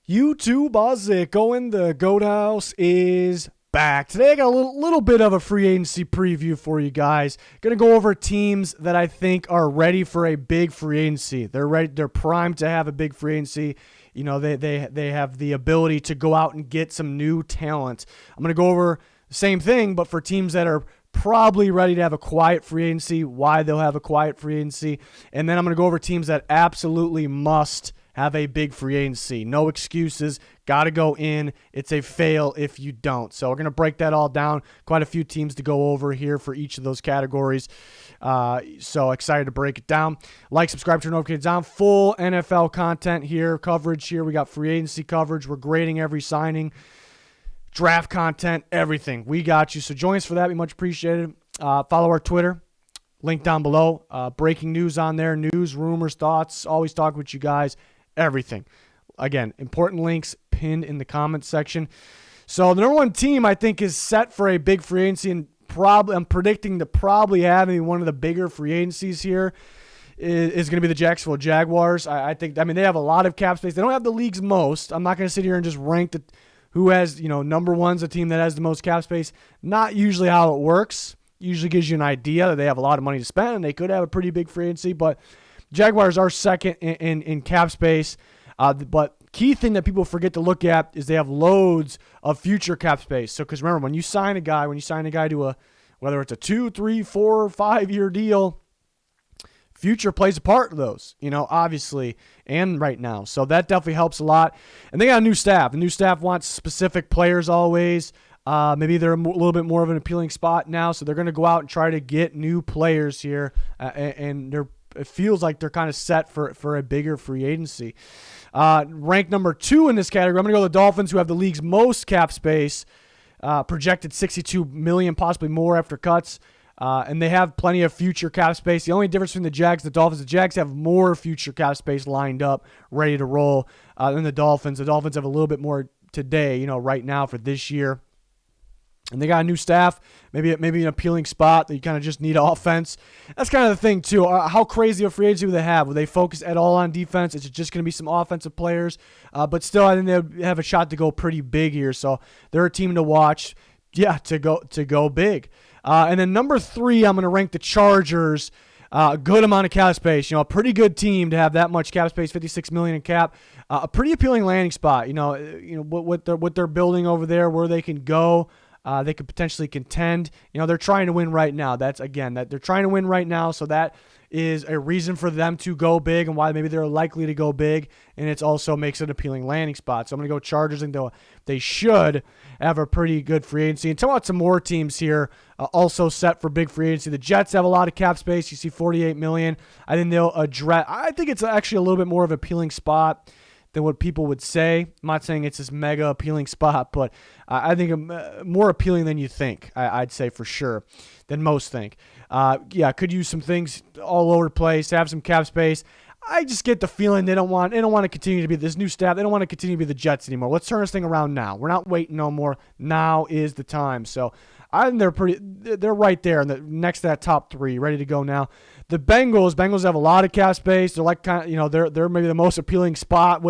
YouTube, how's it going? The Goat House is back. Today I got a little bit of a free agency preview for you guys. Going to go over teams that I think are ready for a big free agency. They're ready. They're primed to have a big free agency. You know, they have the ability to go out and get some new talent. I'm going to go over the same thing, but for teams that are probably ready to have a quiet free agency, why they'll have a quiet free agency, and then I'm going to go over teams that absolutely must have a big free agency. No excuses. Got to go in. It's a fail if you don't. So we're going to break that all down. Quite a few teams to go over here for each of those categories. So excited to break it down. Like, subscribe, turn notifications on. Full NFL content here, coverage here. We got free agency coverage. We're grading every signing. Draft content, everything. We got you. So join us for that. Be much appreciated. Follow our Twitter. Link down below. Breaking news on there. News, rumors, thoughts. Always talk with you guys. Everything. Again, important links pinned in the comments section. So the number one team I think is set for a big free agency, and I'm predicting to probably having one of the bigger free agencies here is going to be the Jacksonville Jaguars. I think they have a lot of cap space. They don't have the league's most. I'm not going to sit here and just rank who has, number one's a team that has the most cap space. Not usually how it works. Usually gives you an idea that they have a lot of money to spend and they could have a pretty big free agency, but Jaguars are second in cap space. But key thing that people forget to look at is they have loads of future cap space. So, because remember, when you sign a guy to whether it's a 2, 3, 4, 5 year deal, future plays a part of those, obviously, and right now. So that definitely helps a lot. And they got a new staff. The new staff wants specific players always. Maybe they're a little bit more of an appealing spot now, so they're going to go out and try to get new players here, and it feels like they're kind of set for a bigger free agency. Ranked number 2 in this category, I'm going to go with the Dolphins, who have the league's most cap space, projected $62 million, possibly more after cuts, and they have plenty of future cap space. The only difference between the Jags and the Dolphins, the Jags have more future cap space lined up, ready to roll, than the Dolphins. The Dolphins have a little bit more today, right now for this year. And they got a new staff, maybe an appealing spot that you kind of just need offense. That's kind of the thing, too. How crazy of a free agency will they have? Will they focus at all on defense? Is it just going to be some offensive players? But still, I think they have a shot to go pretty big here. So they're a team to watch, to go big. And then number 3, I'm going to rank the Chargers. A good amount of cap space. A pretty good team to have that much cap space, $56 million in cap. A pretty appealing landing spot. What they're building over there, where they can go. They could potentially contend. They're trying to win right now. That they're trying to win right now, so that is a reason for them to go big and why maybe they're likely to go big, and it also makes it an appealing landing spot. So I'm going to go Chargers, and they should have a pretty good free agency. And talk about some more teams here also set for big free agency. The Jets have a lot of cap space. You see $48 million. I think they'll address. I think it's actually a little bit more of an appealing spot than what people would say. I'm not saying it's this mega appealing spot, but I think more appealing than you think, I'd say for sure, than most think. Could use some things all over the place, have some cap space. I just get the feeling they don't want to continue to be this new staff. They don't want to continue to be the Jets anymore. Let's turn this thing around now. We're not waiting no more. Now is the time. So I think they're right there next to that top 3, ready to go now. The Bengals have a lot of cap space. They're like they're maybe the most appealing spot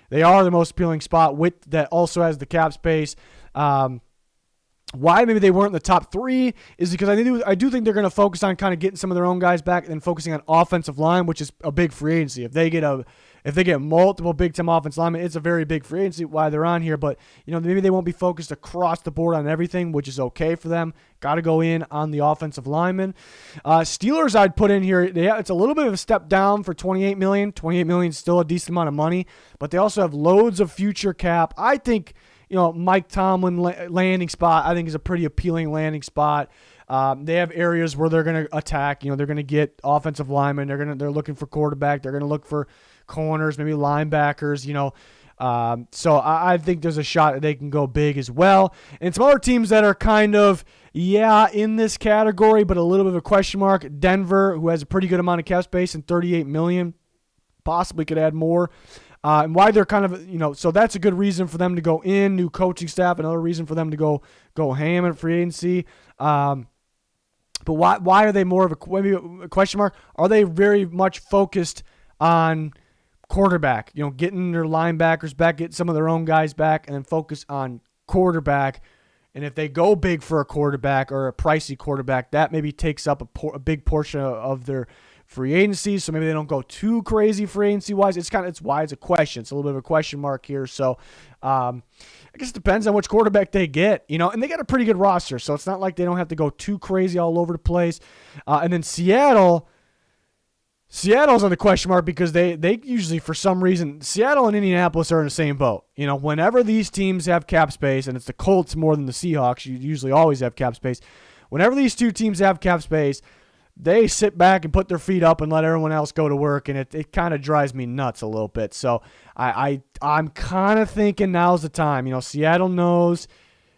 they are the most appealing spot with that also has the cap space. Why maybe they weren't in the top 3 is because I do think they're going to focus on kind of getting some of their own guys back and focusing on offensive line, which is a big free agency. If they get multiple big-time offensive linemen, it's a very big free agency why they're on here. But, maybe they won't be focused across the board on everything, which is okay for them. Got to go in on the offensive linemen. Steelers I'd put in here. It's a little bit of a step down for $28 million. $28 million is still a decent amount of money, but they also have loads of future cap. I think, Mike Tomlin landing spot, I think is a pretty appealing landing spot. They have areas where they're going to attack. They're going to get offensive linemen. They're looking for quarterback. They're going to look for corners, maybe linebackers. So I think there's a shot that they can go big as well. And some other teams that are kind of in this category, but a little bit of a question mark. Denver, who has a pretty good amount of cap space and $38 million, possibly could add more. And why they're kind of, so that's a good reason for them to go in, new coaching staff, another reason for them to go ham in free agency. But why are they more of maybe a question mark? Are they very much focused on quarterback, getting their linebackers back, get some of their own guys back, and then focus on quarterback. And if they go big for a quarterback or a pricey quarterback, that maybe takes up a big portion of their free agency. So maybe they don't go too crazy free agency wise. It's why it's a question. It's a little bit of a question mark here. So I guess it depends on which quarterback they get, and they got a pretty good roster. So it's not like they don't have to go too crazy all over the place. And then Seattle's on the question mark because they usually, for some reason, Seattle and Indianapolis are in the same boat. Whenever these teams have cap space, and it's the Colts more than the Seahawks, you usually always have cap space. Whenever these two teams have cap space, they sit back and put their feet up and let everyone else go to work, and it kind of drives me nuts a little bit. So I'm kind of thinking now's the time. Seattle knows,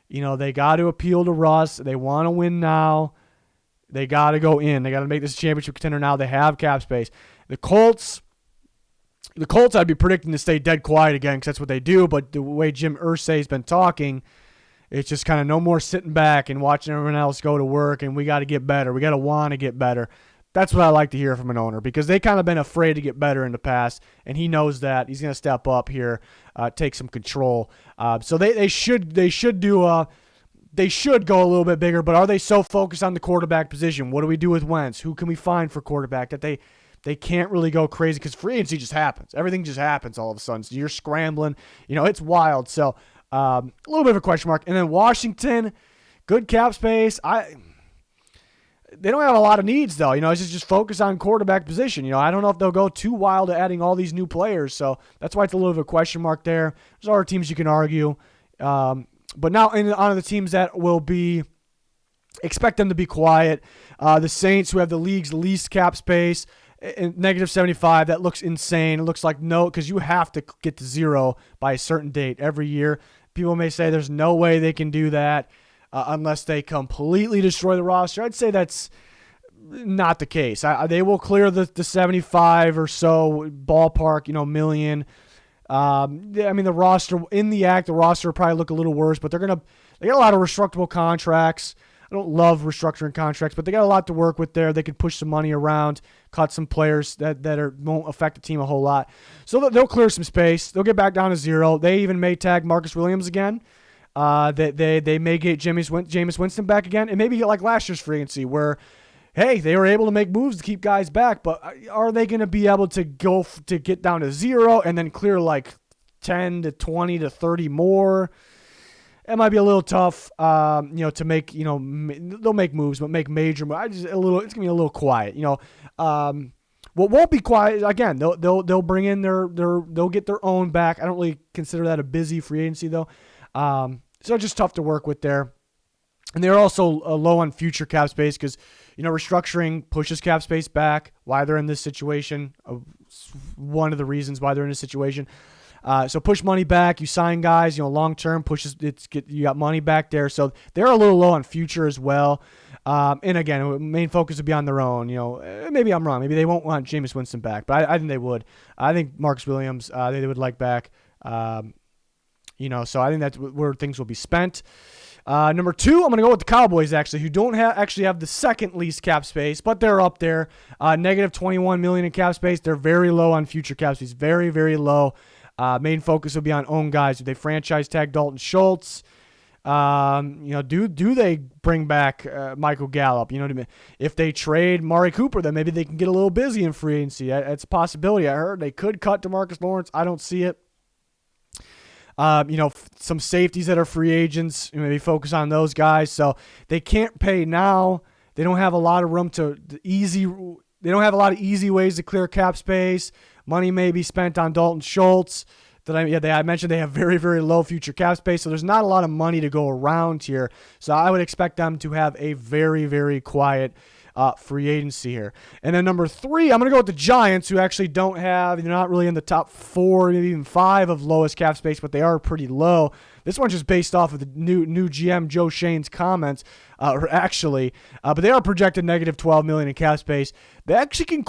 they got to appeal to Russ. They want to win now. They got to go in. They got to make this championship contender now. They have cap space. The Colts, I'd be predicting to stay dead quiet again because that's what they do. But the way Jim Irsay has been talking, it's just kind of no more sitting back and watching everyone else go to work, and we got to get better. We got to want to get better. That's what I like to hear from an owner because they kind of been afraid to get better in the past, and he knows that. He's going to step up here, take some control. So they should do They should go a little bit bigger, but are they so focused on the quarterback position? What do we do with Wentz? Who can we find for quarterback that they can't really go crazy because free agency just happens. Everything just happens all of a sudden. So you're scrambling. It's wild. So a little bit of a question mark. And then Washington, good cap space. They don't have a lot of needs, though. It's just focus on quarterback position. I don't know if they'll go too wild at adding all these new players. So that's why it's a little bit of a question mark there. There's other teams you can argue. But now on the teams that will be, expect them to be quiet. The Saints, who have the league's least cap space, negative 75. That looks insane. It looks like no, because you have to get to zero by a certain date every year. People may say there's no way they can do that unless they completely destroy the roster. I'd say that's not the case. They will clear the 75 or so ballpark, million. The roster the roster will probably look a little worse, but they got a lot of restructurable contracts. I don't love restructuring contracts, but they got a lot to work with there. They could push some money around, cut some players that won't affect the team a whole lot. So they'll clear some space. They'll get back down to zero. They even may tag Marcus Williams again. They may get Jameis Winston back again, and maybe like last year's free agency where, hey, they were able to make moves to keep guys back, but are they going to be able to go to get down to zero and then clear like 10 to 20 to 30 more? It might be a little tough, to make, they'll make moves, but make major moves. It's going to be a little quiet, What won't be quiet, again, they'll bring in they'll get their own back. I don't really consider that a busy free agency, though. So it's just tough to work with there. And they're also low on future cap space because, restructuring pushes cap space back. Why they're in this situation, one of the reasons why they're in this situation. So push money back. You sign guys, long term you got money back there. So they're a little low on future as well. And again, main focus would be on their own. Maybe I'm wrong. Maybe they won't want Jameis Winston back, but I think they would. I think Marcus Williams they would like back. So I think that's where things will be spent. Number 2, I'm going to go with the Cowboys, actually, who don't actually have the second least cap space, but they're up there. Negative $21 million in cap space. They're very low on future cap space. Very, very low. Main focus will be on own guys. Do they franchise tag Dalton Schultz? Do they bring back Michael Gallup? If they trade Mari Cooper, then maybe they can get a little busy in free agency. It's a possibility. I heard they could cut DeMarcus Lawrence. I don't see it. Some safeties that are free agents, maybe focus on those guys. So they can't pay now. They don't have a lot of room they don't have a lot of easy ways to clear cap space. Money may be spent on Dalton Schultz. I mentioned they have very, very low future cap space, so there's not a lot of money to go around here. So I would expect them to have a very, very quiet free agency here. And then number 3, I'm going to go with the Giants, who actually they're not really in the top 4, maybe even 5 of lowest cap space, but they are pretty low. This one's just based off of the new GM Joe Shane's comments, but they are projected negative $12 million in cap space. They actually can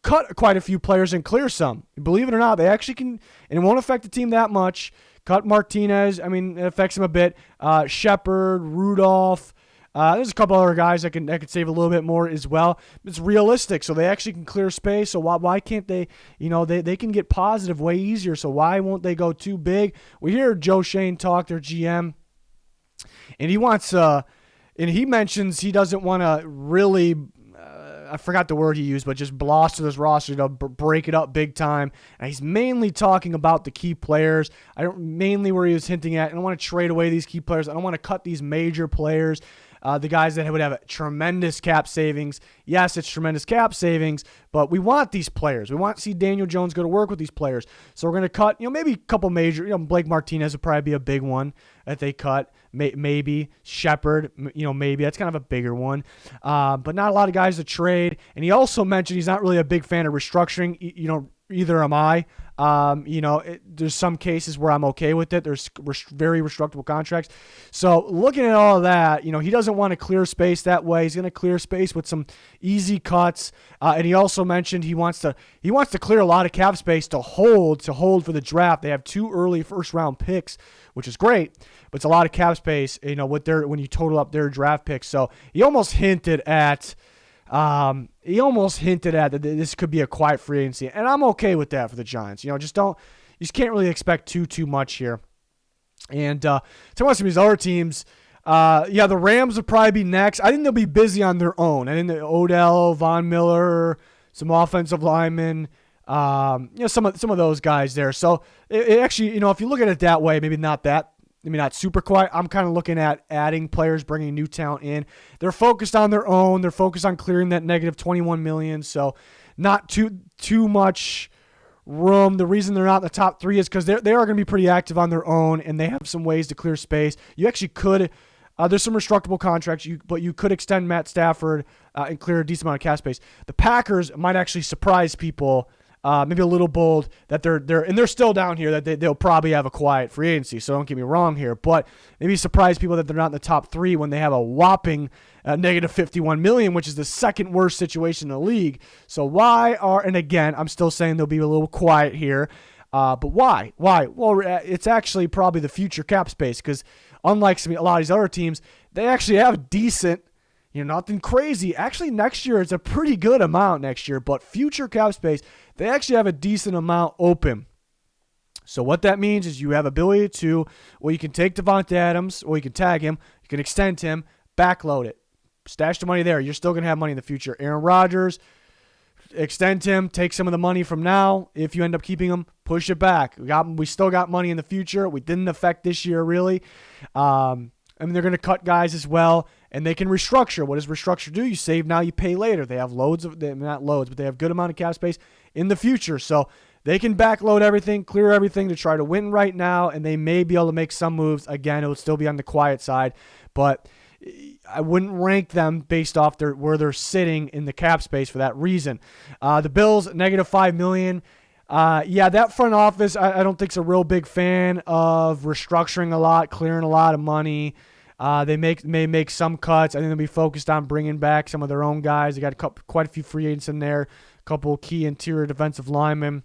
cut quite a few players and clear some. Believe it or not, they actually can, and it won't affect the team that much. Cut Martinez, it affects him a bit. Shepard, Rudolph, There's a couple other guys that could save a little bit more as well. It's realistic, so they actually can clear space. So why can't they? They can get positive way easier. So why won't they go too big? We hear Joe Shane talk, their GM, and he wants and he mentions he doesn't want to really. I forgot the word he used, but just blossom this roster to break it up big time. And he's mainly talking about the key players. Mainly where he was hinting at. I don't want to trade away these key players. I don't want to cut these major players. The guys that would have tremendous cap savings. Yes, it's tremendous cap savings, but we want these players. We want to see Daniel Jones go to work with these players. So we're going to cut, maybe a couple major, Blake Martinez would probably be a big one that they cut. Maybe Shepard, maybe that's kind of a bigger one. But not a lot of guys to trade. And he also mentioned he's not really a big fan of restructuring. Either am I. There's some cases where I'm okay with it. There's very restructurable contracts. So looking at all of that, he doesn't want to clear space that way. He's going to clear space with some easy cuts. And he also mentioned he wants to clear a lot of cap space to hold for the draft. They have 2 early first round picks, which is great, but it's a lot of cap space, when you total up their draft picks. So he almost hinted at that this could be a quiet free agency, and I'm okay with that for the Giants. You just can't really expect too much here. And talking about some of these other teams, the Rams will probably be next. I think they'll be busy on their own. I think Odell, Von Miller, some offensive linemen, some of those guys there. So it actually, if you look at it that way, maybe not super quiet. I'm kind of looking at adding players, bringing new talent in. They're focused on their own. They're focused on clearing that negative $21 million. So not too much room. The reason they're not in the top 3 is because they are going to be pretty active on their own, and they have some ways to clear space. You actually could. There's some restructurable contracts, but you could extend Matt Stafford and clear a decent amount of cap space. The Packers might actually surprise people. Maybe a little bold that they're still down here, that they'll probably have a quiet free agency. So don't get me wrong here, but maybe surprise people that they're not in the top 3 when they have a whopping negative $51 million, which is the second worst situation in the league. So and again, I'm still saying they'll be a little quiet here. But why? Well, it's actually probably the future cap space, because unlike a lot of these other teams, they actually have decent, nothing crazy. Actually, next year, it's a pretty good amount next year, but future cap space, they actually have a decent amount open. So what that means is you have ability to, you can take Devonta Adams, or you can tag him, you can extend him, backload it, stash the money there. You're still going to have money in the future. Aaron Rodgers, extend him, take some of the money from now. If you end up keeping him, push it back. We still got money in the future. We didn't affect this year, really. They're going to cut guys as well, and they can restructure. What does restructure do? You save now, you pay later. They have not loads, but they have good amount of cap space in the future. So they can backload everything, clear everything to try to win right now, and they may be able to make some moves. Again, it would still be on the quiet side, but I wouldn't rank them based off where they're sitting in the cap space for that reason. The Bills, negative $5 million. That front office, I don't think is a real big fan of restructuring a lot, clearing a lot of money. They may make some cuts. I think they'll be focused on bringing back some of their own guys. They got quite a few free agents in there, a couple key interior defensive linemen.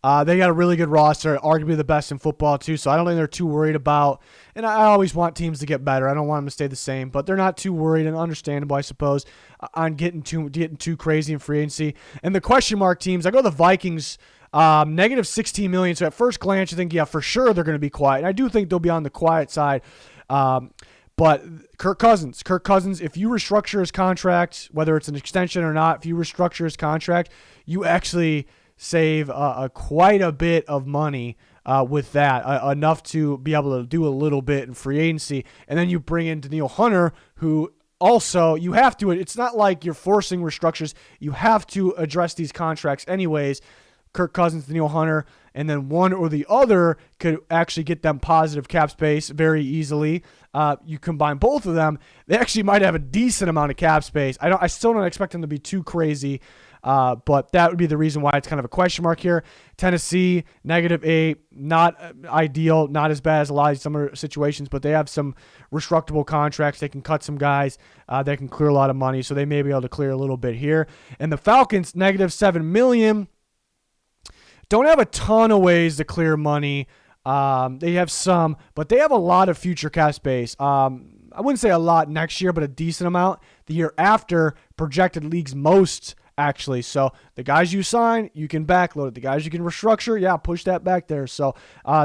They got a really good roster, arguably the best in football too, so I don't think they're too worried about, and I always want teams to get better. I don't want them to stay the same, but they're not too worried, and understandable, I suppose, on getting too crazy in free agency. And the question mark teams, I go the Vikings, negative $16 million. So at first glance, you think, yeah, for sure they're going to be quiet. And I do think they'll be on the quiet side. But Kirk Cousins, if you restructure his contract, whether it's an extension or not, if you restructure his contract, you actually save quite a bit of money with that, enough to be able to do a little bit in free agency. And then you bring in Danielle Hunter, who also you have to, it's not like you're forcing restructures. You have to address these contracts anyways. Kirk Cousins, Danielle Hunter, and then one or the other could actually get them positive cap space very easily. You combine both of them, they actually might have a decent amount of cap space. I still don't expect them to be too crazy, but that would be the reason why it's kind of a question mark here. Tennessee, negative $8, not ideal, not as bad as a lot of some other situations, but they have some restructurable contracts. They can cut some guys. They can clear a lot of money, so they may be able to clear a little bit here. And the Falcons, negative $7 million. Don't have a ton of ways to clear money. They have some, but they have a lot of future cap space. I wouldn't say a lot next year, but a decent amount. The year after, projected league's most, actually. So the guys you sign, you can backload it. The guys you can restructure, yeah, push that back there. So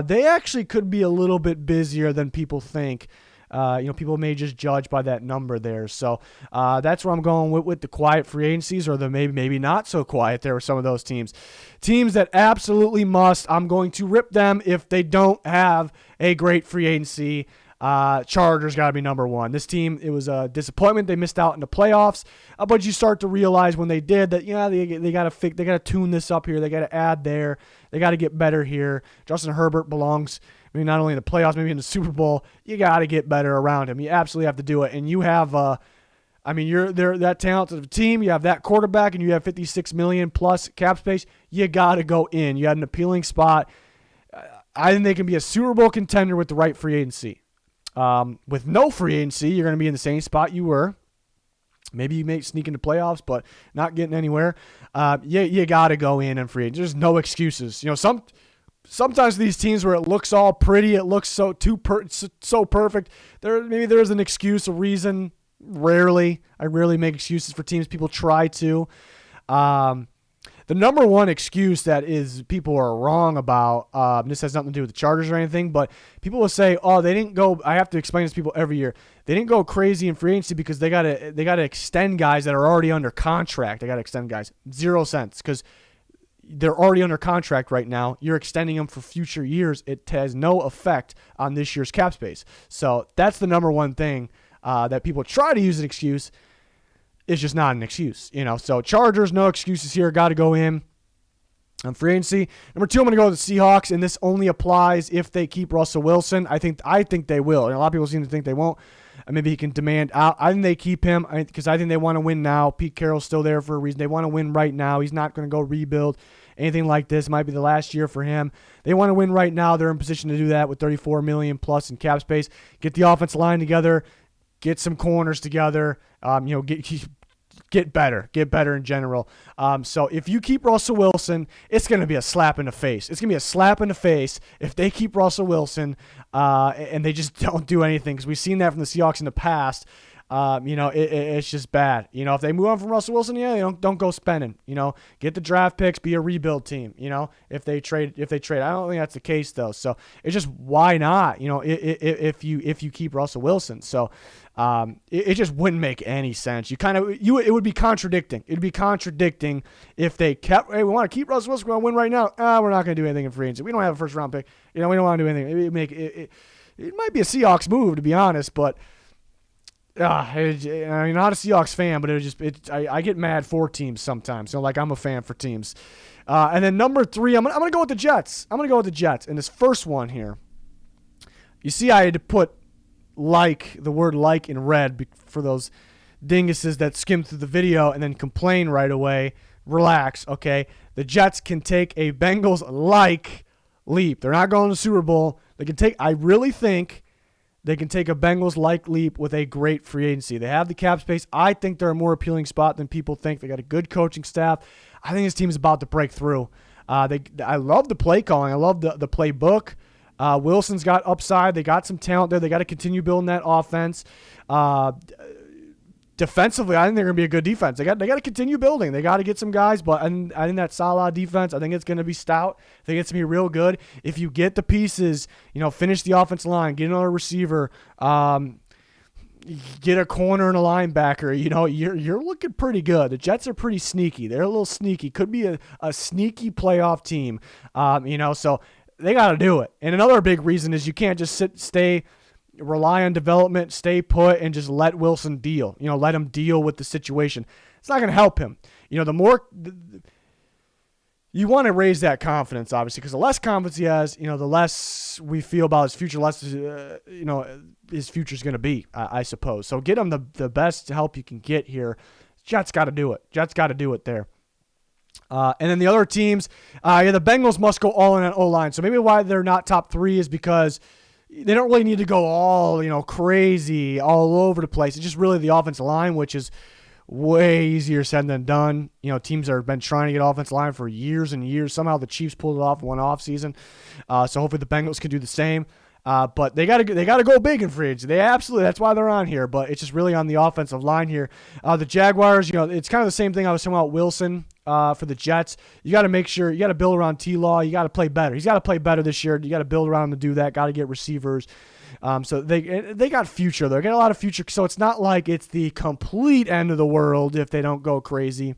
they actually could be a little bit busier than people think. People may just judge by that number there. So that's where I'm going with the quiet free agencies, or the maybe not so quiet there with some of those teams. Teams that absolutely must, I'm going to rip them if they don't have a great free agency. Chargers got to be number one. This team, it was a disappointment. They missed out in the playoffs, but you start to realize when they did that, they got to tune this up here. They got to add there. They got to get better here. Justin Herbert belongs, not only in the playoffs, maybe in the Super Bowl. You got to get better around him. You absolutely have to do it. And you have, you're that talented of a team. You have that quarterback, and you have $56 million plus cap space. You got to go in. You had an appealing spot. I think they can be a Super Bowl contender with the right free agency. With no free agency, you're going to be in the same spot you were. Maybe you may sneak into playoffs, but not getting anywhere. You got to go in and free agency. There's no excuses. Sometimes these teams where it looks all pretty, it looks so perfect. There's an excuse, a reason. Rarely, I rarely make excuses for teams. People try to. The number one excuse that is people are wrong about, this has nothing to do with the Chargers or anything, but people will say, oh, they didn't go, I have to explain this to people every year, they didn't go crazy in free agency because they gotta extend guys that are already under contract. They got to extend guys. 0 cents, because they're already under contract right now. You're extending them for future years. It has no effect on this year's cap space. So that's the number one thing that people try to use an excuse. It's just not an excuse, So Chargers, no excuses here. Got to go in on free agency. Number two, I'm going to go with the Seahawks, and this only applies if they keep Russell Wilson. I think they will. And a lot of people seem to think they won't. Maybe he can demand out. I think they keep him because I think they want to win now. Pete Carroll's still there for a reason. They want to win right now. He's not going to go rebuild anything like this. Might be the last year for him. They want to win right now. They're in position to do that with $34 million plus in cap space. Get the offensive line together. Get some corners together. Get better in general. So if you keep Russell Wilson, it's going to be a slap in the face. It's going to be a slap in the face if they keep Russell Wilson and they just don't do anything, because we've seen that from the Seahawks in the past. It's just bad. If they move on from Russell Wilson, don't go spending. Get the draft picks, be a rebuild team. If they trade, I don't think that's the case though. So it's just, why not? If you keep Russell Wilson, so it just wouldn't make any sense. It would be contradicting. It'd be contradicting if they kept, hey, we want to keep Russell Wilson, we're going to win right now. We're not going to do anything in free agency. We don't have a first round pick. We don't want to do anything. It might be a Seahawks move, to be honest, but. Not a Seahawks fan, but I get mad for teams sometimes. I'm a fan for teams. And then number three, I'm gonna go with the Jets. And this first one here, you see, I had to put the word like in red for those dinguses that skim through the video and then complain right away. Relax, okay? The Jets can take a Bengals-like leap. They're not going to the Super Bowl. I really think they can take a Bengals-like leap with a great free agency. They have the cap space. I think they're a more appealing spot than people think. They got a good coaching staff. I think this team is about to break through. I love the play calling. I love the playbook. Wilson's got upside. They got some talent there. They got to continue building that offense. Defensively, I think they're going to be a good defense. They got to continue building. They got to get some guys, but I think that Salah defense, I think it's going to be stout. I think it's going to be real good. If you get the pieces, finish the offensive line, get another receiver, get a corner and a linebacker, you're looking pretty good. The Jets are pretty sneaky. They're a little sneaky. Could be a sneaky playoff team, so they got to do it. And another big reason is you can't just rely on development, stay put, and just let Wilson deal. Let him deal with the situation. It's not going to help him. The more you want to raise that confidence, obviously, because the less confidence he has, the less we feel about his future, less his future is going to be, I suppose. So get him the best help you can get here. Jets got to do it. Jets got to do it there. And then the other teams, the Bengals must go all in on O-line. So maybe why they're not top three is because they don't really need to go all, crazy all over the place. It's just really the offensive line, which is way easier said than done. Teams have been trying to get offensive line for years and years. Somehow the Chiefs pulled it off one off season. So hopefully the Bengals can do the same. But they gotta go big in free agency. That's why they're on here. But it's just really on the offensive line here. The Jaguars, it's kind of the same thing I was talking about Wilson for the Jets. You got to make sure you got to build around T-Law. You got to play better. He's got to play better this year. You got to build around him to do that. Got to get receivers. So they got future. They got a lot of future. So it's not like it's the complete end of the world if they don't go crazy.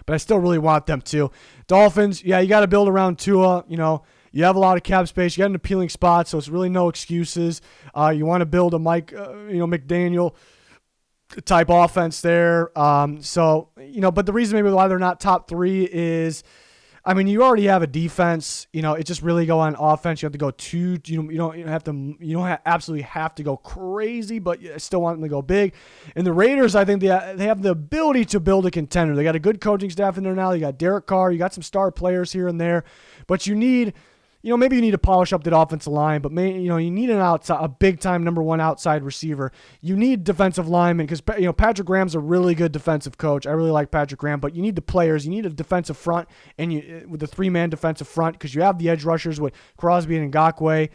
But I still really want them to. Dolphins, yeah, you got to build around Tua. You have a lot of cap space. You got an appealing spot, so it's really no excuses. You want to build a McDaniel type offense there. But the reason maybe why they're not top 3 is, you already have a defense. It just really go on offense. You have to go you don't absolutely have to go crazy, but you still want them to go big. And the Raiders, I think they have the ability to build a contender. They got a good coaching staff in there now. You got Derek Carr. You got some star players here and there, but you need. Maybe you need to polish up that offensive line, but you need a big-time number 1 outside receiver. You need defensive linemen because Patrick Graham's a really good defensive coach. I really like Patrick Graham, but you need the players. You need a defensive front, and with the 3-man defensive front because you have the edge rushers with Crosby and Ngakoue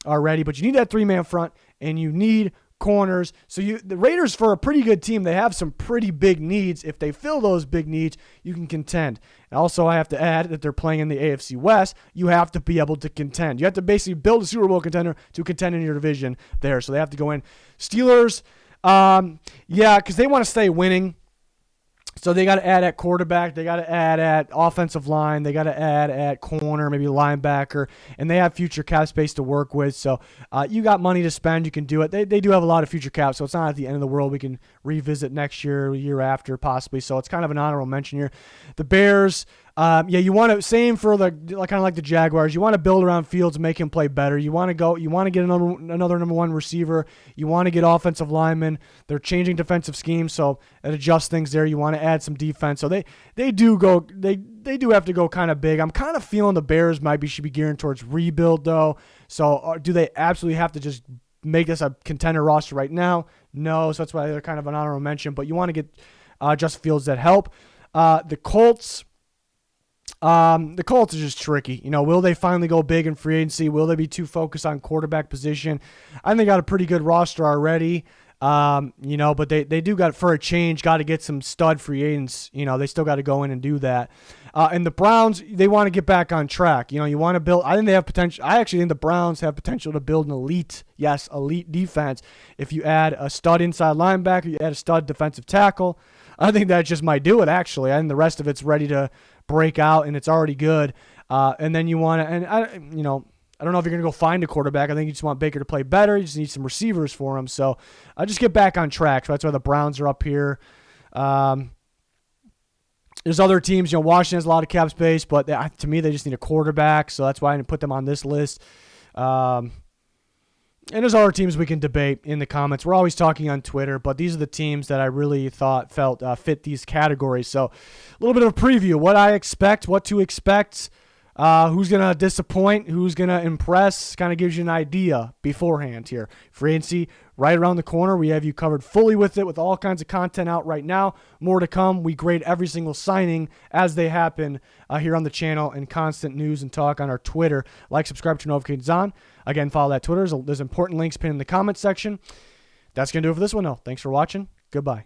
already, but you need that 3-man front, and you need corners. So the Raiders, for a pretty good team, they have some pretty big needs. If they fill those big needs, you can contend. And also, I have to add that they're playing in the AFC West. You have to be able to contend. You have to basically build a Super Bowl contender to contend in your division there. So they have to go in. Steelers, because they want to stay winning. So they got to add at quarterback. They got to add at offensive line. They got to add at corner, maybe linebacker. And they have future cap space to work with. So you got money to spend. You can do it. They do have a lot of future cap, so it's not at the end of the world. We can revisit next year, year after possibly. So it's kind of an honorable mention here. The Bears, you want to, same for kind of like the Jaguars. You want to build around Fields and make him play better. You want to get another number 1 receiver. You want to get offensive linemen. They're changing defensive schemes, so it adjusts things there. You want to add some defense. So they do have to go kind of big. I'm kind of feeling the Bears should be gearing towards rebuild though. So do they absolutely have to just make this a contender roster right now? No. So that's why they're kind of an honorable mention. But you want to get Justin Fields that help. The Colts. The Colts are just tricky. Will they finally go big in free agency? Will they be too focused on quarterback position? I think they got a pretty good roster already. But they do got, for a change, got to get some stud free agents. They still got to go in and do that. And the Browns, they want to get back on track. You want to build. I think they have potential. I actually think the Browns have potential to build an elite defense. If you add a stud inside linebacker, you add a stud defensive tackle. I think that just might do it. Actually, I think the rest of it's ready to break out, and it's already good. And then you want to, and I don't know if you're going to go find a quarterback. I think you just want Baker to play better. You just need some receivers for him. So I just get back on track. So that's why the Browns are up here. There's other teams. Washington has a lot of cap space, but to me, they just need a quarterback. So that's why I didn't put them on this list. And there's other teams we can debate in the comments. We're always talking on Twitter, but these are the teams that I really felt fit these categories. So a little bit of a preview, what I expect, what to expect, who's going to disappoint, who's going to impress, kind of gives you an idea beforehand here. Free agency right around the corner. We have you covered fully with it, with all kinds of content out right now. More to come. We grade every single signing as they happen here on the channel, and constant news and talk on our Twitter. Like, subscribe, turn notifications on. Again, follow that Twitter. There's important links pinned in the comments section. That's going to do it for this one, though. Thanks for watching. Goodbye.